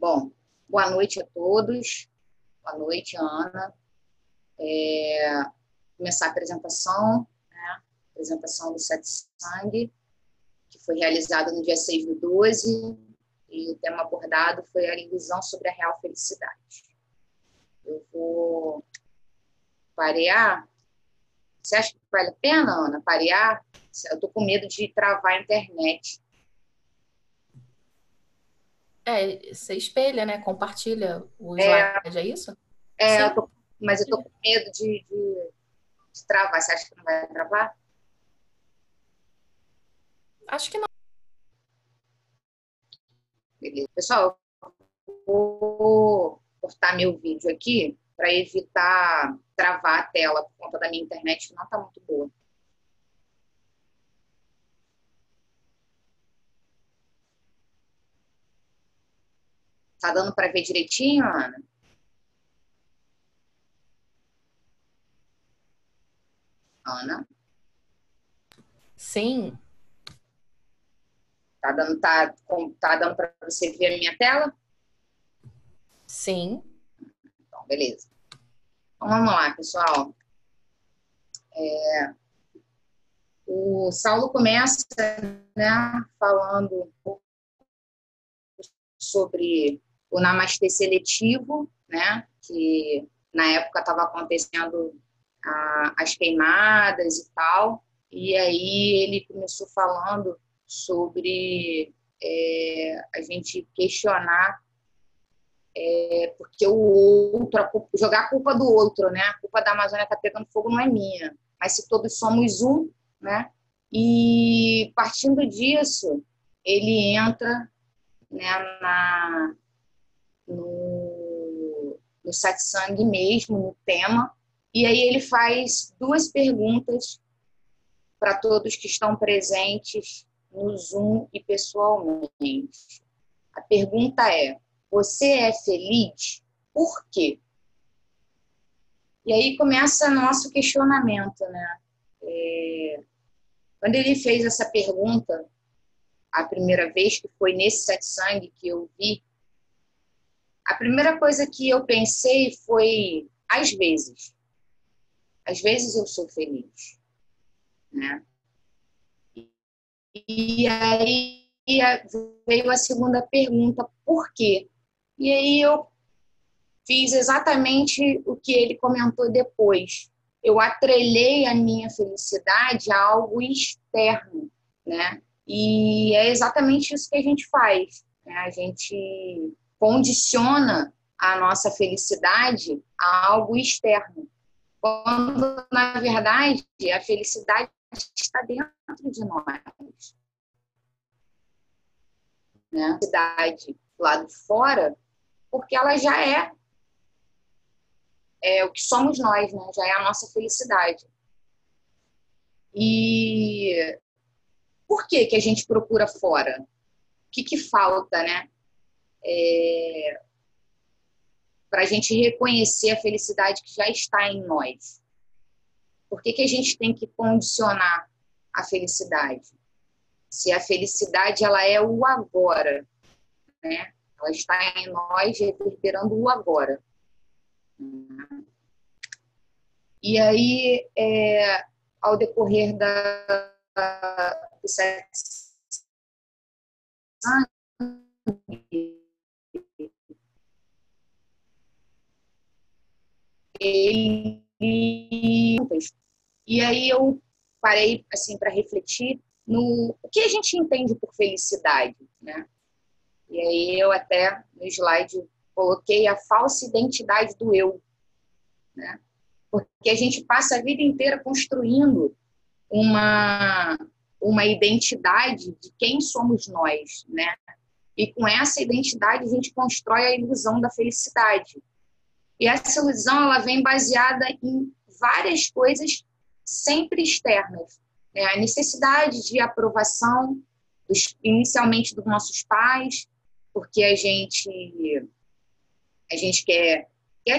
Bom, boa noite a todos. Boa noite, Ana. Começar a apresentação, né? Apresentação do Sete Sangue, que foi realizada no dia 6/12, e o tema abordado foi a ilusão sobre a real felicidade. Eu vou parear. Você acha que vale a pena, Ana, parear? Eu estou com medo de travar a internet. Você espelha, né? Compartilha o slide, É, é isso? eu Sim, tô, mas eu estou com medo de travar. Você acha que não vai travar? acho que não. Beleza. Pessoal, vou cortar meu vídeo aqui para evitar travar a tela por conta da minha internet que não está muito boa. Tá dando para ver direitinho, Ana? Ana, Sim, tá dando para você ver a minha tela? sim. Então, beleza. Então, vamos lá, pessoal. O Saulo começa, né, falando sobre o namastê seletivo, né, que na época estava acontecendo as queimadas e tal, e aí ele começou falando sobre a gente questionar porque o outro, jogar a culpa do outro, né? A culpa da Amazônia está pegando fogo não é minha, mas se todos somos um, né? E partindo disso, ele entra, né, no satsang mesmo, no tema, e aí ele faz duas perguntas para todos que estão presentes no Zoom e pessoalmente. A pergunta é: você é feliz? Por quê? E aí começa nosso questionamento, né? Quando ele fez essa pergunta, a primeira vez que foi nesse satsang que eu vi, a primeira coisa que eu pensei foi: às vezes eu sou feliz, né? E aí veio a segunda pergunta: por quê? E aí eu fiz exatamente o que ele comentou depois. Eu atrelei a minha felicidade a algo externo, né? E é exatamente isso que a gente faz, né? A gente condiciona a nossa felicidade a algo externo, quando, na verdade, a felicidade está dentro de nós, né? A felicidade lá de fora, porque ela já é o que somos nós, né? Já é a nossa felicidade. E por que que a gente procura fora? O que falta, né? Para a gente reconhecer a felicidade que já está em nós. Por que que a gente tem que condicionar a felicidade? Se a felicidade ela é o agora, né? Ela está em nós reverberando o agora. E aí, ao decorrer do sexo, ele e aí eu parei assim para refletir no o que a gente entende por felicidade, né? E aí eu até no slide coloquei a falsa identidade do eu, né? Porque a gente passa a vida inteira construindo uma uma identidade de quem somos nós, né? E com essa identidade a gente constrói a ilusão da felicidade. E essa ilusão ela vem baseada em várias coisas sempre externas, né? A necessidade de aprovação, inicialmente dos nossos pais, porque a gente quer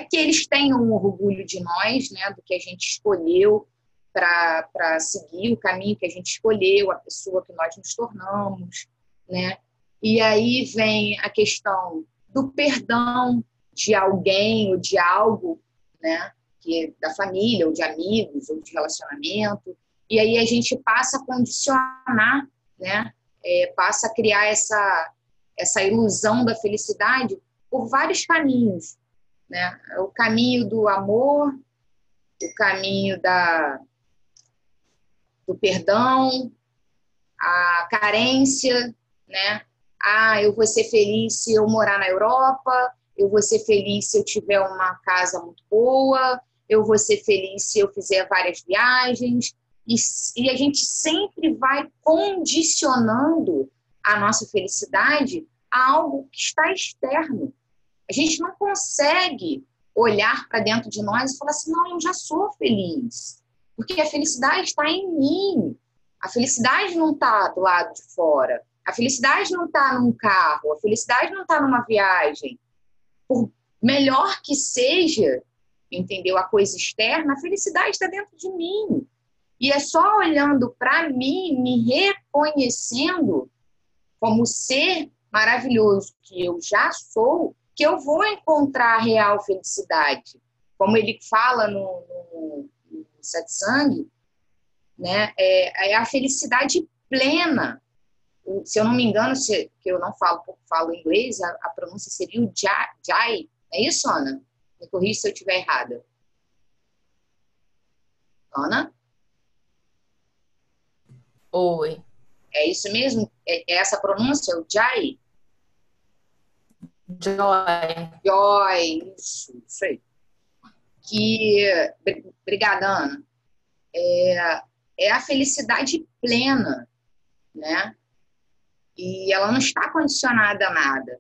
que eles tenham um orgulho de nós, né? Do que a gente escolheu para seguir o caminho que a gente escolheu, a pessoa que nós nos tornamos, né? E aí vem a questão do perdão de alguém ou de algo, né? Que, da família, ou de amigos, ou de relacionamento. E aí a gente passa a condicionar, né? Passa a criar essa ilusão da felicidade por vários caminhos, né? O caminho do amor, o caminho do perdão, a carência, né? Eu vou ser feliz se eu morar na Europa, eu vou ser feliz se eu tiver uma casa muito boa, eu vou ser feliz se eu fizer várias viagens. E a gente sempre vai condicionando a nossa felicidade a algo que está externo. A gente não consegue olhar para dentro de nós e falar assim, não, eu já sou feliz. Porque a felicidade está em mim. A felicidade não está do lado de fora. A felicidade não está num carro. A felicidade não está numa viagem. Por melhor que seja, entendeu, a coisa externa, a felicidade está dentro de mim. E é só olhando para mim, me reconhecendo como ser maravilhoso que eu já sou, que eu vou encontrar a real felicidade. Como ele fala no Satsang, né? É a felicidade plena. Se eu não me engano, que eu não falo inglês, a pronúncia seria o Jai. É isso, Ana? Me corrija se eu estiver errada. Ana? Oi. É isso mesmo? É essa a pronúncia? O Jai? Joy. Joy, isso aí. Obrigada, Ana. É a felicidade plena, né? E ela não está condicionada a nada.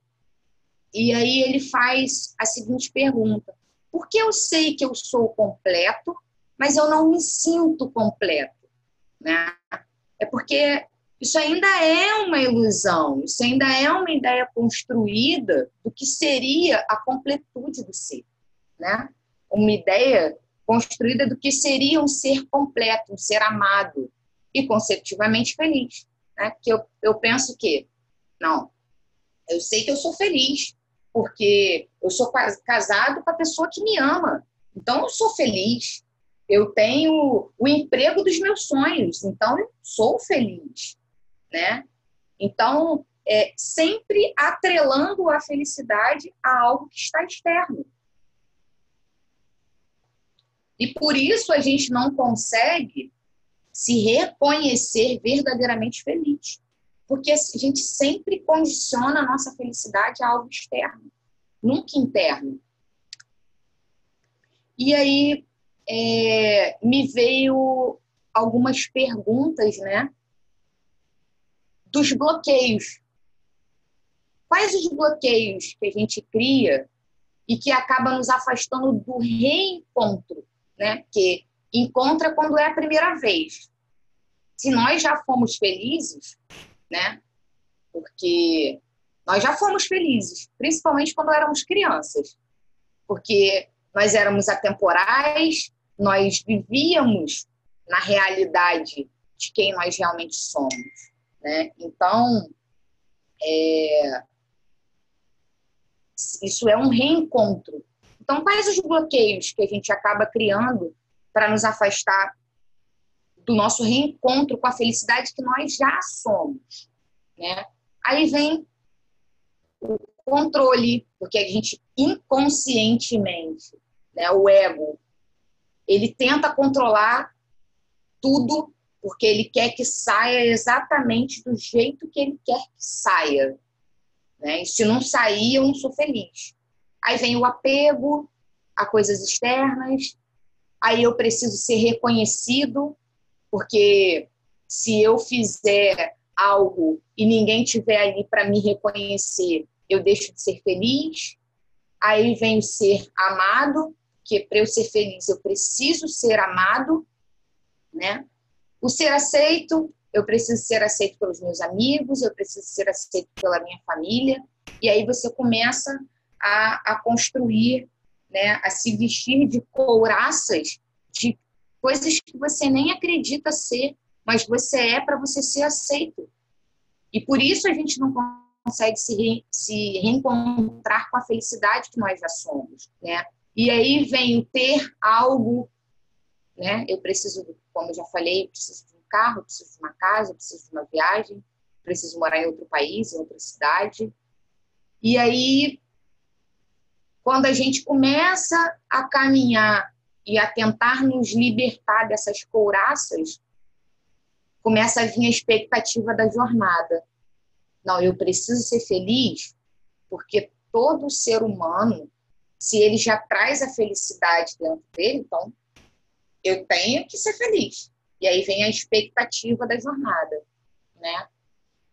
E aí ele faz a seguinte pergunta: por que eu sei que eu sou completo, mas eu não me sinto completo, né? É porque isso ainda é uma ilusão, isso ainda é uma ideia construída do que seria a completude do ser, né? Uma ideia construída do que seria um ser completo, um ser amado e consecutivamente feliz, né? Que eu penso que, não, eu sei que eu sou feliz, porque eu sou casado com a pessoa que me ama, então eu sou feliz. Eu tenho o emprego dos meus sonhos, então eu sou feliz, né? Então, sempre atrelando a felicidade a algo que está externo. E por isso a gente não consegue se reconhecer verdadeiramente feliz. Porque a gente sempre condiciona a nossa felicidade a algo externo, nunca interno. E aí me veio algumas perguntas, né? Dos bloqueios. Quais os bloqueios que a gente cria e que acaba nos afastando do reencontro, né? Porque encontra quando é a primeira vez. Se nós já fomos felizes, né? Porque nós já fomos felizes, principalmente quando éramos crianças, porque nós éramos atemporais, nós vivíamos na realidade de quem nós realmente somos, né? Então, isso é um reencontro. Então, quais os bloqueios que a gente acaba criando para nos afastar do nosso reencontro com a felicidade que nós já somos, né? Aí vem o controle, porque a gente inconscientemente, né, o ego, ele tenta controlar tudo porque ele quer que saia exatamente do jeito que ele quer que saia, né? E se não sair, eu não sou feliz. Aí vem o apego a coisas externas, aí eu preciso ser reconhecido, porque se eu fizer algo e ninguém tiver ali para me reconhecer, eu deixo de ser feliz. Aí vem o ser amado, que para eu ser feliz eu preciso ser amado, né? O ser aceito, eu preciso ser aceito pelos meus amigos, eu preciso ser aceito pela minha família. E aí você começa a construir, né, a se vestir de couraças de coisas que você nem acredita ser, mas você é para você ser aceito. E por isso a gente não consegue se reencontrar com a felicidade que nós já somos, né? E aí vem o ter algo, né? Eu preciso, como eu já falei, eu preciso de um carro, eu preciso de uma casa, eu preciso de uma viagem, eu preciso morar em outro país, em outra cidade. E aí, quando a gente começa a caminhar e a tentar nos libertar dessas couraças, começa a vir a expectativa da jornada. Não, eu preciso ser feliz, porque todo ser humano, se ele já traz a felicidade dentro dele, então eu tenho que ser feliz. E aí vem a expectativa da jornada, né?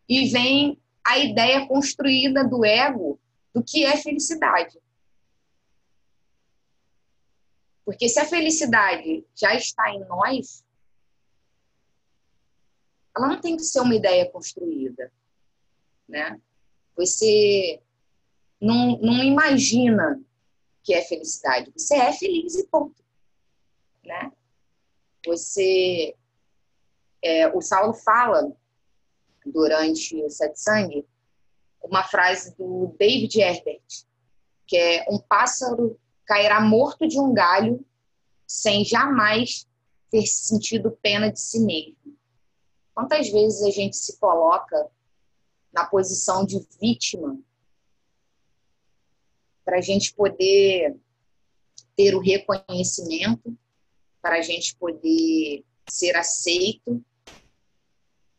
E vem a ideia construída do ego do que é felicidade. Porque se a felicidade já está em nós, ela não tem que ser uma ideia construída, né? Você não imagina que é felicidade. Você é feliz e ponto, né? O Saulo fala durante o satsang uma frase do David Herbert, que é: um pássaro cairá morto de um galho sem jamais ter sentido pena de si mesmo. Quantas vezes a gente se coloca na posição de vítima para a gente poder ter o reconhecimento, para a gente poder ser aceito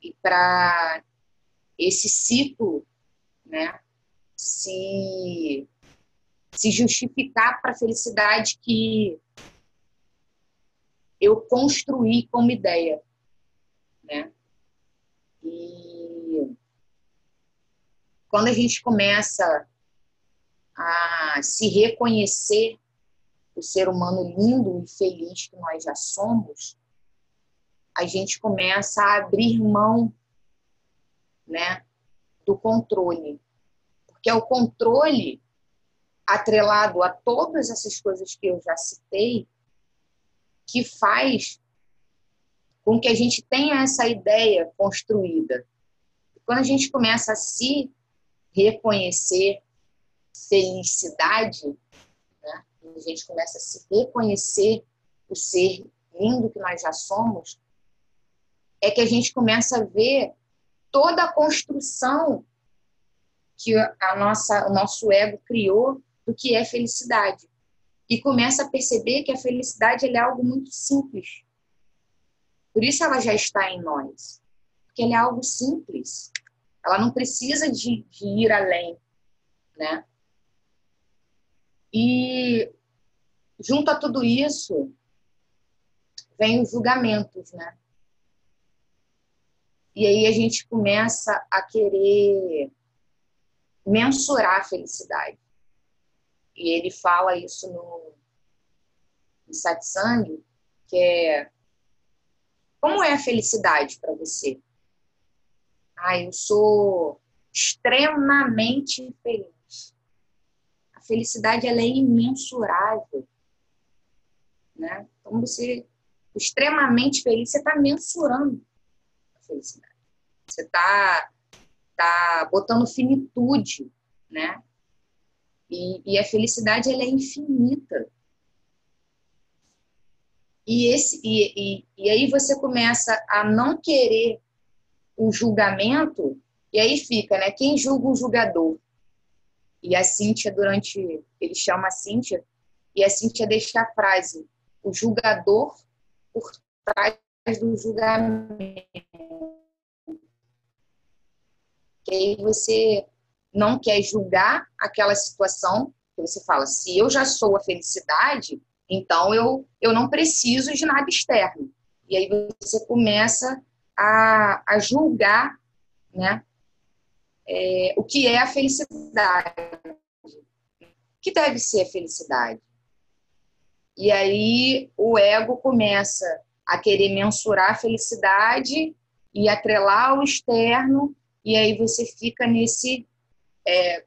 e para esse ciclo, né, se justificar para a felicidade que eu construí como ideia, né? E quando a gente começa a se reconhecer o ser humano lindo e feliz que nós já somos, a gente começa a abrir mão, né, do controle. Porque é o controle atrelado a todas essas coisas que eu já citei que faz com que a gente tenha essa ideia construída. E quando a gente começa a se reconhecer felicidade, né, a gente começa a se reconhecer o ser lindo que nós já somos, é que a gente começa a ver toda a construção que o nosso ego criou do que é felicidade. E começa a perceber que a felicidade é algo muito simples. Por isso ela já está em nós. Porque ela é algo simples. Ela não precisa de ir além, né? E junto a tudo isso, vem os julgamentos, né? E aí a gente começa a querer mensurar a felicidade. E ele fala isso no satsang, que é: como é a felicidade para você? Eu sou extremamente feliz. A felicidade ela é imensurável, né? Então você extremamente feliz, você está mensurando a felicidade. Você tá botando finitude, né? E a felicidade ela é infinita. E aí você começa a não querer o julgamento, e aí fica, né? Quem julga o julgador? E a Cíntia, ele chama a Cíntia, e a Cíntia deixa a frase: o julgador por trás do julgamento. Que aí você não quer julgar aquela situação, que você fala: se eu já sou a felicidade, então eu não preciso de nada externo. E aí você começa a julgar, né, o que é a felicidade. O que deve ser a felicidade? E aí o ego começa a querer mensurar a felicidade e atrelar ao externo, e aí você fica nesse,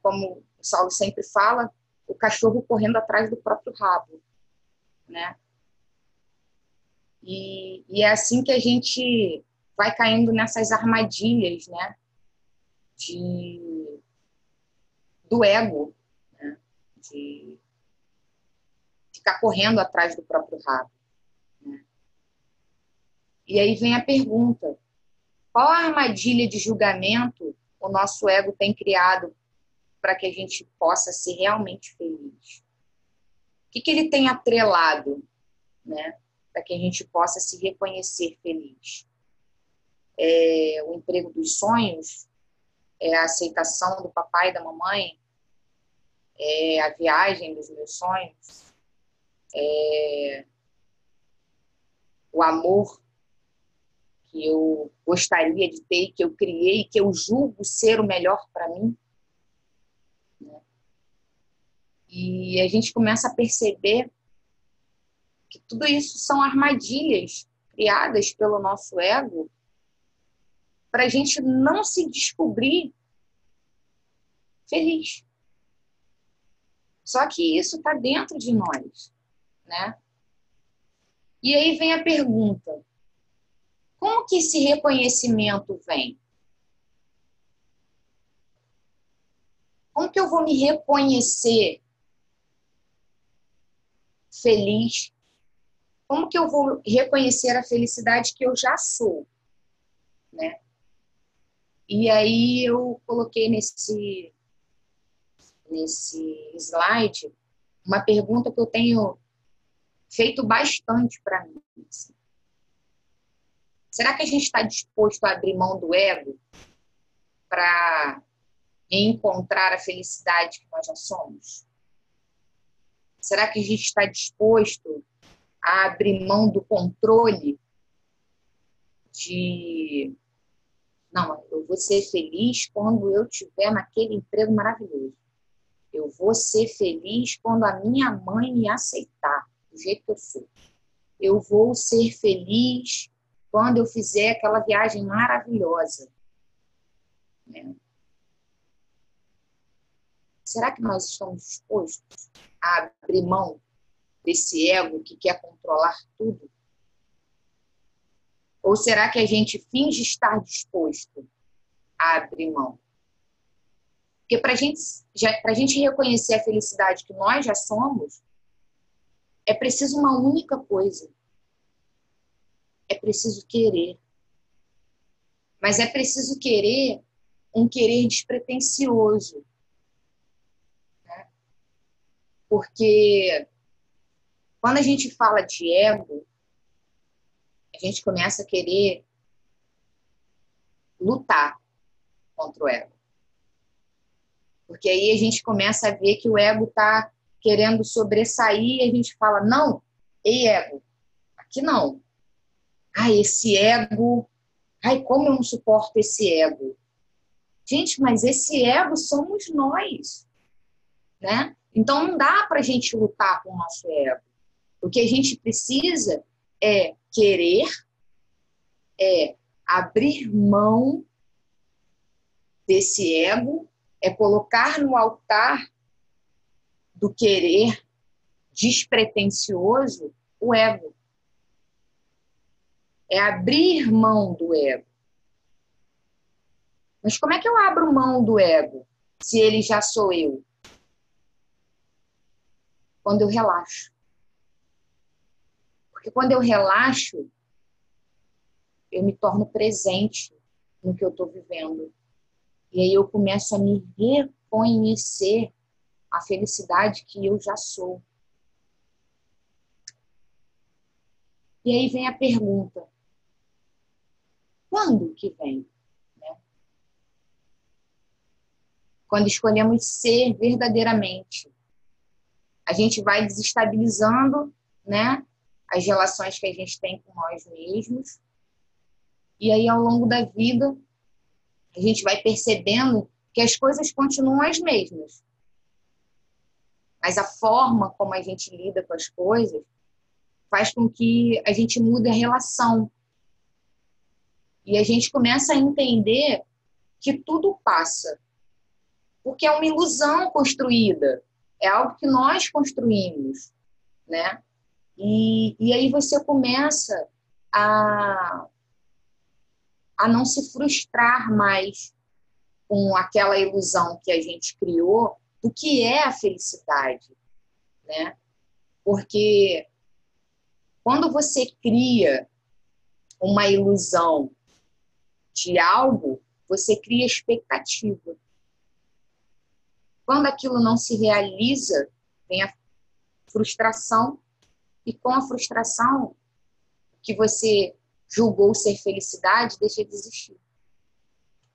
como o Saulo sempre fala, o cachorro correndo atrás do próprio rabo, né? E é assim que a gente vai caindo nessas armadilhas, né? De do ego, né? De ficar correndo atrás do próprio rabo, né? E aí vem a pergunta: qual a armadilha de julgamento o nosso ego tem criado para que a gente possa ser realmente feliz? O que ele tem atrelado, né, para que a gente possa se reconhecer feliz? É o emprego dos sonhos? É a aceitação do papai e da mamãe? É a viagem dos meus sonhos? É o amor que eu gostaria de ter, que eu criei, que eu julgo ser o melhor para mim? E a gente começa a perceber que tudo isso são armadilhas criadas pelo nosso ego para a gente não se descobrir feliz. Só que isso está dentro de nós, né? E aí vem a pergunta: como que esse reconhecimento vem? Como que eu vou me reconhecer feliz? Como que eu vou reconhecer a felicidade que eu já sou, né? E aí eu coloquei nesse slide uma pergunta que eu tenho feito bastante para mim. Assim. Será que a gente está disposto a abrir mão do ego para encontrar a felicidade que nós já somos? Será que a gente está disposto a abrir mão do controle de... Não, eu vou ser feliz quando eu estiver naquele emprego maravilhoso. Eu vou ser feliz quando a minha mãe me aceitar do jeito que eu sou. Eu vou ser feliz quando eu fizer aquela viagem maravilhosa. Né? Será que nós estamos dispostos a abrir mão desse ego que quer controlar tudo? Ou será que a gente finge estar disposto a abrir mão? Porque para a gente reconhecer a felicidade que nós já somos, é preciso uma única coisa. É preciso querer. Mas é preciso querer um querer despretensioso. Né? Porque quando a gente fala de ego, a gente começa a querer lutar contra o ego. Porque aí a gente começa a ver que o ego está querendo sobressair e a gente fala: não, ei, ego, aqui não. Ai, esse ego, ai, como eu não suporto esse ego. Gente, mas esse ego somos nós, né? Então não dá para a gente lutar com o nosso ego. O que a gente precisa é querer, é abrir mão desse ego, é colocar no altar do querer despretensioso o ego. É abrir mão do ego. Mas como é que eu abro mão do ego se ele já sou eu? Quando eu relaxo. Porque quando eu relaxo, eu me torno presente no que eu estou vivendo. E aí eu começo a me reconhecer a felicidade que eu já sou. E aí vem a pergunta: quando que vem? Né? Quando escolhemos ser verdadeiramente. A gente vai desestabilizando, né, as relações que a gente tem com nós mesmos. E aí, ao longo da vida, a gente vai percebendo que as coisas continuam as mesmas. Mas a forma como a gente lida com as coisas faz com que a gente mude a relação. E a gente começa a entender que tudo passa. Porque é uma ilusão construída. É algo que nós construímos, né? E aí você começa a não se frustrar mais com aquela ilusão que a gente criou do que é a felicidade, né? Porque quando você cria uma ilusão de algo, você cria expectativa. Quando aquilo não se realiza, vem a frustração, e com a frustração, o que você julgou ser felicidade deixa de existir.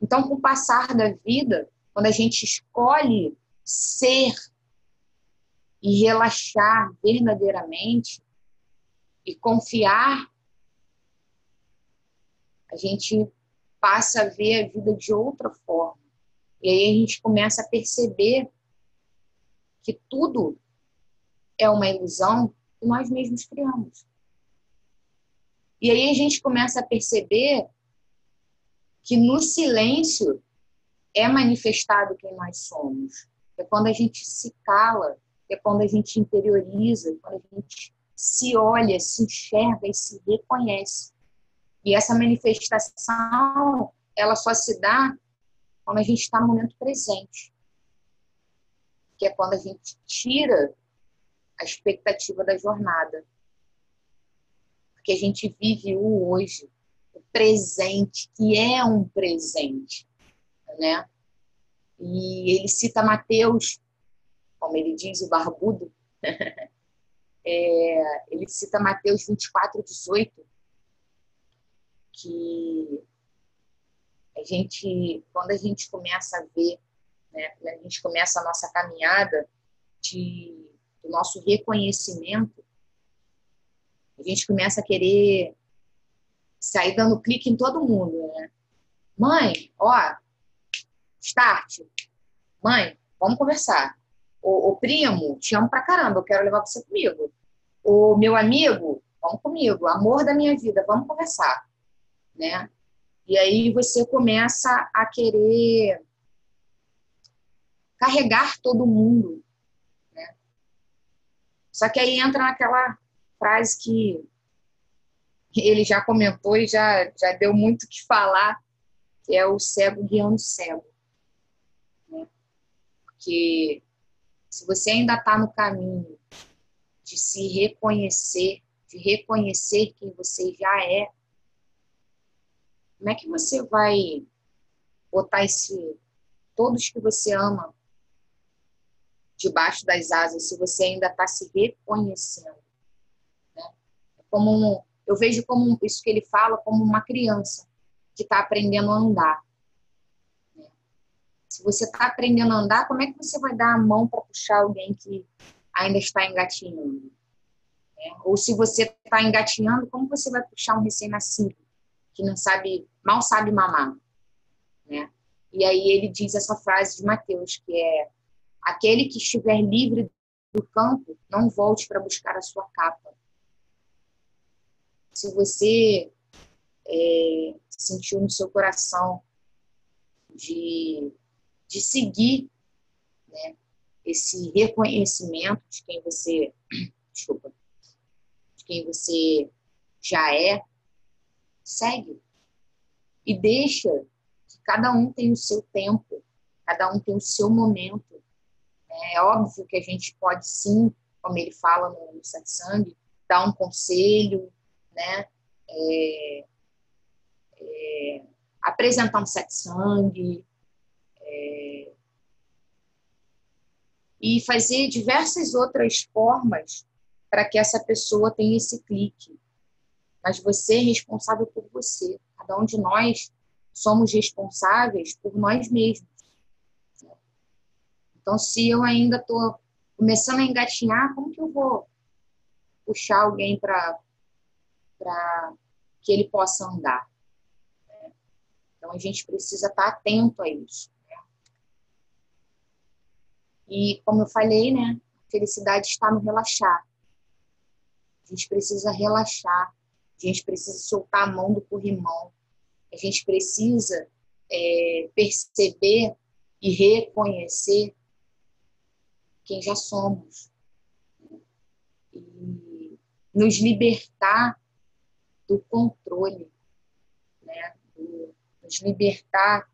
Então, com o passar da vida, quando a gente escolhe ser e relaxar verdadeiramente e confiar, a gente passa a ver a vida de outra forma. E aí a gente começa a perceber que tudo é uma ilusão que nós mesmos criamos. E aí a gente começa a perceber que no silêncio é manifestado quem nós somos. É quando a gente se cala, é quando a gente interioriza, quando a gente se olha, se enxerga e se reconhece. E essa manifestação, ela só se dá quando a gente está no momento presente, que é quando a gente tira a expectativa da jornada. Porque a gente vive o hoje, o presente, que é um presente, né? E ele cita Mateus, como ele diz, o barbudo, ele cita Mateus 24:18, que quando a gente começa a ver, né, quando a gente começa a nossa caminhada do nosso reconhecimento, a gente começa a querer sair dando clique em todo mundo, né? Mãe, ó, start. Mãe, vamos conversar. O primo, te amo pra caramba, eu quero levar você comigo. O meu amigo, vamos comigo. Amor da minha vida, vamos conversar, né? E aí você começa a querer carregar todo mundo, né? Só que aí entra naquela frase que ele já comentou e já deu muito o que falar, que é o cego guiando o cego, né? Porque se você ainda está no caminho de se reconhecer, de reconhecer quem você já é, como é que você vai botar todos que você ama debaixo das asas se você ainda está se reconhecendo, né? Eu vejo como isso que ele fala como uma criança que está aprendendo a andar, né? Se você está aprendendo a andar, como é que você vai dar a mão para puxar alguém que ainda está engatinhando, né? Ou se você está engatinhando, como você vai puxar um recém-nascido que não sabe, mal sabe mamar, né? E aí ele diz essa frase de Mateus, que é: aquele que estiver livre do campo, não volte para buscar a sua capa. Se você sentiu no seu coração de seguir, né, esse reconhecimento de quem você, desculpa, de quem você já é, segue. E deixa que cada um tem o seu tempo, cada um tem o seu momento. É óbvio que a gente pode sim, como ele fala no satsang, dar um conselho, né? Apresentar um satsang, e fazer diversas outras formas para que essa pessoa tenha esse clique. Mas você é responsável por você. Cada um de nós somos responsáveis por nós mesmos. Então, se eu ainda estou começando a engatinhar, como que eu vou puxar alguém para que ele possa andar? Então, a gente precisa estar atento a isso. E, como eu falei, né, a felicidade está no relaxar. A gente precisa relaxar, a gente precisa soltar a mão do corrimão, a gente precisa perceber e reconhecer quem já somos. E nos libertar do controle, né? Nos libertar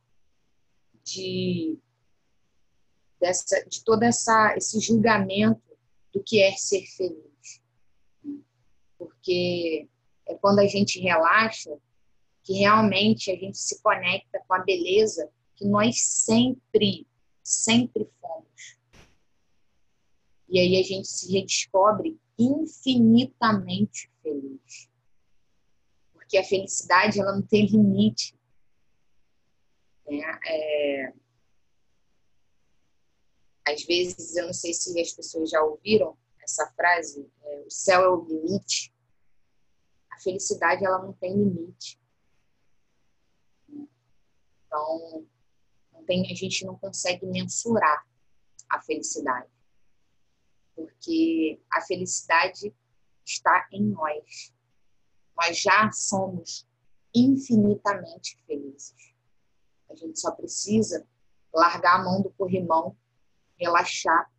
de todo esse julgamento do que é ser feliz. Porque é quando a gente relaxa que realmente a gente se conecta com a beleza que nós sempre fomos. E aí a gente se redescobre infinitamente feliz. Porque a felicidade, ela não tem limite. Né? Às vezes, eu não sei se as pessoas já ouviram essa frase, o céu é o limite. A felicidade, ela não tem limite. Então, a gente não consegue mensurar a felicidade. Porque a felicidade está em nós. Nós já somos infinitamente felizes. A gente só precisa largar a mão do corrimão, relaxar,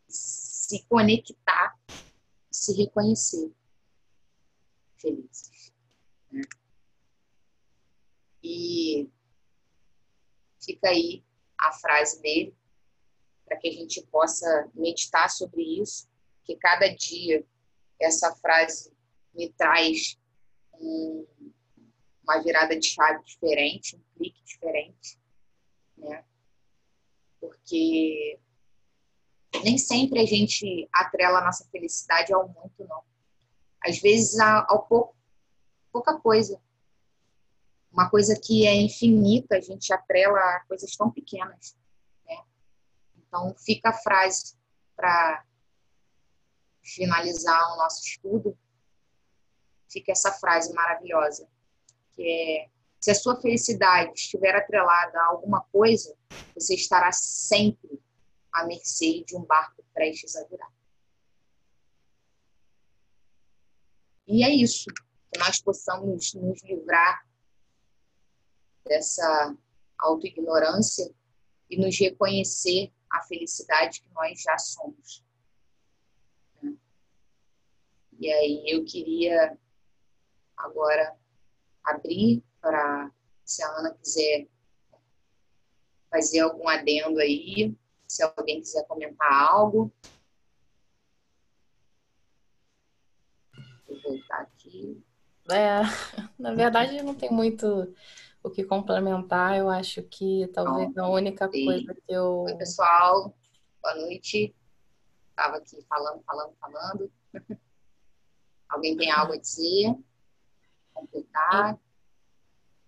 se conectar, se reconhecer felizes. Né? E fica aí a frase dele, para que a gente possa meditar sobre isso, que cada dia essa frase me traz uma virada de chave diferente, um clique diferente, né? Porque nem sempre a gente atrela a nossa felicidade ao muito, não. Às vezes ao pouca coisa. Uma coisa que é infinita, a gente atrela a coisas tão pequenas, né? Então, fica a frase para finalizar o nosso estudo, fica essa frase maravilhosa, que é: se a sua felicidade estiver atrelada a alguma coisa, você estará sempre à mercê de um barco prestes a virar. E é isso, que nós possamos nos livrar dessa autoignorância e nos reconhecer a felicidade que nós já somos. E aí eu queria agora abrir para, se a Ana quiser fazer algum adendo aí, se alguém quiser comentar algo. Vou voltar aqui. Na verdade, não tem muito o que complementar. Eu acho que talvez a única coisa que eu... Oi, pessoal. Boa noite. Estava aqui falando. Alguém tem algo a dizer? Completar?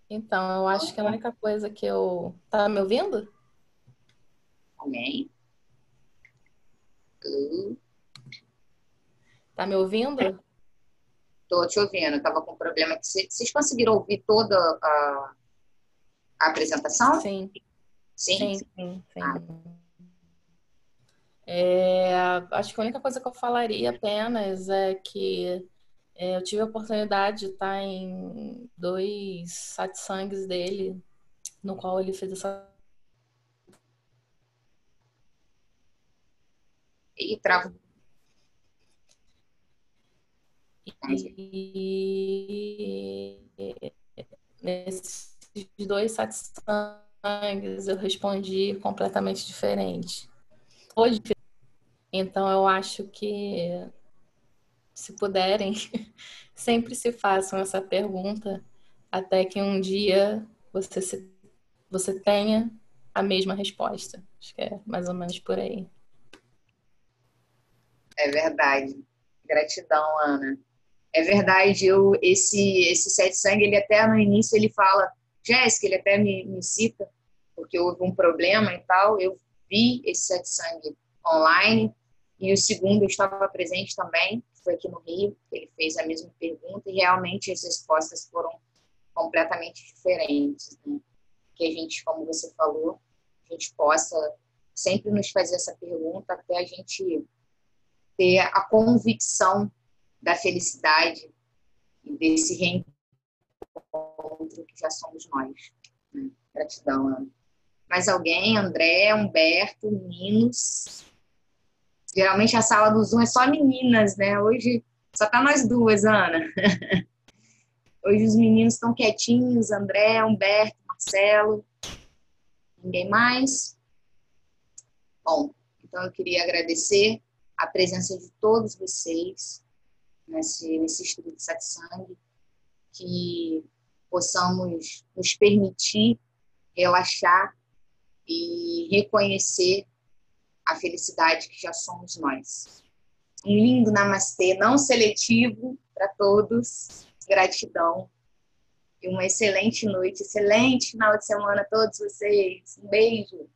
Então, eu acho que a única coisa que eu... Tá me ouvindo? Amém. Tá me ouvindo? Estou te ouvindo. Estava com problema aqui. Vocês conseguiram ouvir toda a apresentação? Sim. Sim? Sim. Ah, Acho que a única coisa que eu falaria apenas é que eu tive a oportunidade de estar em 2 satsangs dele, no qual ele fez essa... e travou. E nesses 2 satsangs eu respondi completamente diferente. Hoje, então eu acho que, se puderem, sempre se façam essa pergunta até que um dia você tenha a mesma resposta. Acho que é mais ou menos por aí. É verdade. Gratidão, Ana. É verdade, esse Sete Sangue, ele até no início ele fala, Jéssica, ele até me cita, porque houve um problema e tal, eu vi esse Sete Sangue online, e o segundo eu estava presente também, foi aqui no Rio, ele fez a mesma pergunta, e realmente as respostas foram completamente diferentes, né? Que a gente, como você falou, a gente possa sempre nos fazer essa pergunta até a gente ter a convicção da felicidade e desse reencontro que já somos nós. Né? Gratidão, Ana. Mais alguém? André, Humberto, meninos? Geralmente a sala do Zoom é só meninas, né? Hoje só tá nós duas, Ana. Hoje os meninos estão quietinhos, André, Humberto, Marcelo. Ninguém mais? Bom, então eu queria agradecer a presença de todos vocês nesse estudo de satsang, que possamos nos permitir relaxar e reconhecer a felicidade que já somos nós. Um lindo namastê não seletivo para todos. Gratidão. E uma excelente noite, excelente final de semana a todos vocês. Um beijo.